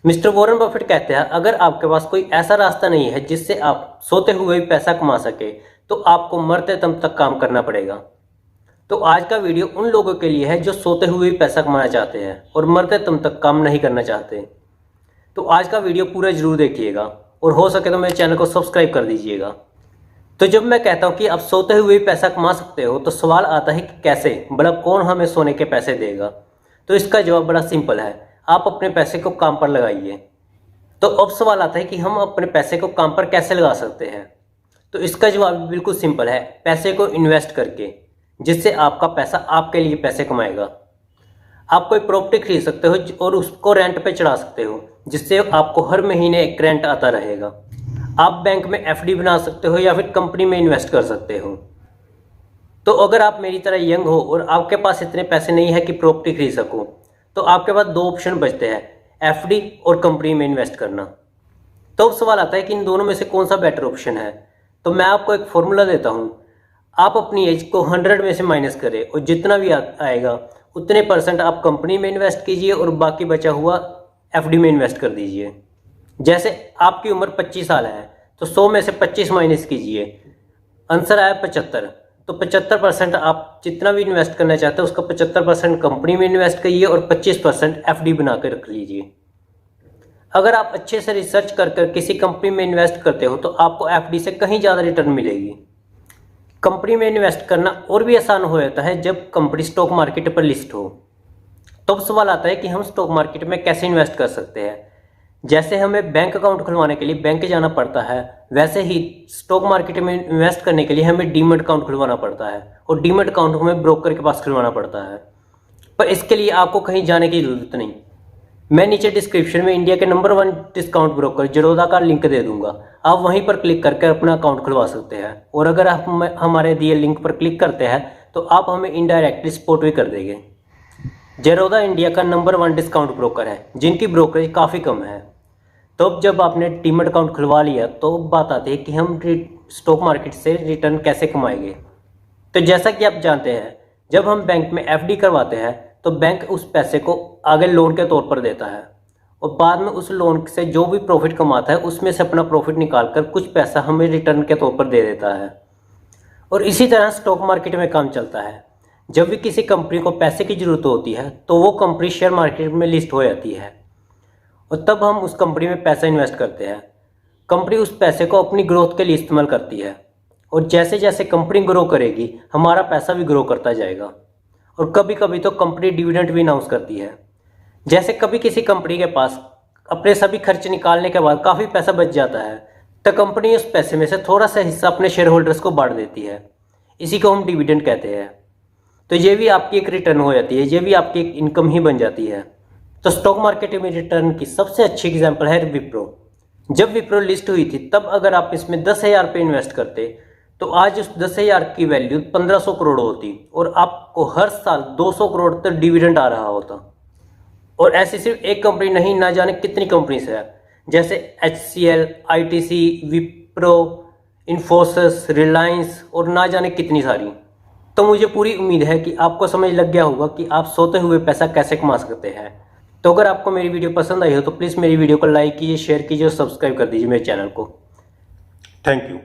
Mister Warren Buffett कहते हैं, अगर आपके पास कोई ऐसा रास्ता नहीं है जिससे आप सोते हुए भी पैसा कमा सके तो आपको मरते दम तक काम करना पड़ेगा। तो आज का वीडियो उन लोगों के लिए है जो सोते हुए भी पैसा कमाना चाहते हैं और मरते दम तक काम नहीं करना चाहते। तो आज का वीडियो पूरा जरूर देखिएगा और हो सके तो मेरे चैनल को सब्सक्राइब कर दीजिएगा। तो जब मैं कहता हूँ कि आप सोते हुए भी पैसा कमा सकते हो तो सवाल आता है कि कैसे, मतलब कौन हमें सोने के पैसे देगा। तो इसका जवाब बड़ा सिंपल है, आप अपने पैसे को काम पर लगाइए। तो अब सवाल आता है कि हम अपने पैसे को काम पर कैसे लगा सकते हैं। तो इसका जवाब बिल्कुल सिंपल है, पैसे को इन्वेस्ट करके, जिससे आपका पैसा आपके लिए पैसे कमाएगा। आप कोई प्रॉपर्टी खरीद सकते हो और उसको रेंट पे चढ़ा सकते हो, जिससे आपको हर महीने एक रेंट आता रहेगा। आप बैंक में एफडी बना सकते हो या फिर कंपनी में इन्वेस्ट कर सकते हो। तो अगर आप मेरी तरह यंग हो और आपके पास इतने पैसे नहीं है कि प्रॉपर्टी खरीद सको, तो आपके पास दो ऑप्शन बचते हैं, एफडी और कंपनी में इन्वेस्ट करना। तो अब सवाल आता है कि इन दोनों में से कौन सा बेटर ऑप्शन है। तो मैं आपको एक फॉर्मूला देता हूँ, आप अपनी एज को 100 में से माइनस करें और जितना भी आएगा उतने % आप कंपनी में इन्वेस्ट कीजिए और बाकी बचा हुआ एफडी में इन्वेस्ट कर दीजिए। जैसे आपकी उम्र 25 साल है तो 100 में से 25 माइनस कीजिए, आंसर आया 75। तो 75% आप जितना भी इन्वेस्ट करना चाहते हैं उसका 75% कंपनी में इन्वेस्ट करिए और 25% एफडी बना कर रख लीजिए। अगर आप अच्छे से रिसर्च कर किसी कंपनी में इन्वेस्ट करते हो तो आपको एफडी से कहीं ज़्यादा रिटर्न मिलेगी। कंपनी में इन्वेस्ट करना और भी आसान हो जाता है जब कंपनी स्टॉक मार्केट पर लिस्ट हो। तो अब सवाल आता है कि हम स्टॉक मार्केट में कैसे इन्वेस्ट कर सकते हैं। जैसे हमें बैंक अकाउंट खुलवाने के लिए बैंक जाना पड़ता है, वैसे ही स्टॉक मार्केट में इन्वेस्ट करने के लिए हमें डीमैट अकाउंट खुलवाना पड़ता है और डीमैट अकाउंट हमें ब्रोकर के पास खुलवाना पड़ता है। पर इसके लिए आपको कहीं जाने की जरूरत नहीं। मैं नीचे डिस्क्रिप्शन में इंडिया के नंबर 1 डिस्काउंट ब्रोकर जेरोधा का लिंक दे दूंगा, आप वहीं पर क्लिक करके अपना अकाउंट खुलवा सकते हैं। और अगर आप हमारे दिए लिंक पर क्लिक करते हैं तो आप हमें इनडायरेक्टली सपोर्ट भी कर देंगे। जेरोधा इंडिया का नंबर 1 डिस्काउंट ब्रोकर है जिनकी ब्रोकरेज काफ़ी कम है। तो अब जब आपने डीमैट अकाउंट खुलवा लिया तो बात आती है कि हम स्टॉक मार्केट से रिटर्न कैसे कमाएंगे। तो जैसा कि आप जानते हैं, जब हम बैंक में एफडी करवाते हैं तो बैंक उस पैसे को आगे लोन के तौर पर देता है और बाद में उस लोन से जो भी प्रॉफिट कमाता है उसमें से अपना प्रॉफिट निकाल कर कुछ पैसा हमें रिटर्न के तौर पर दे देता है। और इसी तरह स्टॉक मार्केट में काम चलता है। जब भी किसी कंपनी को पैसे की ज़रूरत होती है तो वो कंपनी शेयर मार्केट में लिस्ट हो जाती है और तब हम उस कंपनी में पैसा इन्वेस्ट करते हैं। कंपनी उस पैसे को अपनी ग्रोथ के लिए इस्तेमाल करती है और जैसे जैसे कंपनी ग्रो करेगी हमारा पैसा भी ग्रो करता जाएगा। और कभी कभी तो कंपनी डिविडेंड भी अनाउंस करती है। जैसे कभी किसी कंपनी के पास अपने सभी खर्च निकालने के बाद काफ़ी पैसा बच जाता है तो कंपनी उस पैसे में से थोड़ा सा हिस्सा अपने शेयर होल्डर्स को बांट देती है। इसी को हम डिविडेंड कहते हैं। तो ये भी आपकी एक रिटर्न हो जाती है, ये भी आपकी एक इनकम ही बन जाती है। तो स्टॉक मार्केट में रिटर्न की सबसे अच्छी एग्जांपल है विप्रो। जब विप्रो लिस्ट हुई थी तब अगर आप इसमें 10,000 रुपये इन्वेस्ट करते तो आज उस 10,000 की वैल्यू 1500 करोड़ होती और आपको हर साल 200 करोड़ तक डिविडेंड आ रहा होता। और ऐसी सिर्फ एक कंपनी नहीं, ना जाने कितनी कंपनीज है, जैसे HCL, ITC, विप्रो, इन्फोसिस, रिलायंस और ना जाने कितनी सारी। तो मुझे पूरी उम्मीद है कि आपको समझ लग गया होगा कि आप सोते हुए पैसा कैसे कमा सकते हैं। तो अगर आपको मेरी वीडियो पसंद आई हो तो प्लीज़ मेरी वीडियो को लाइक कीजिए, शेयर कीजिए और सब्सक्राइब कर दीजिए मेरे चैनल को। Thank you.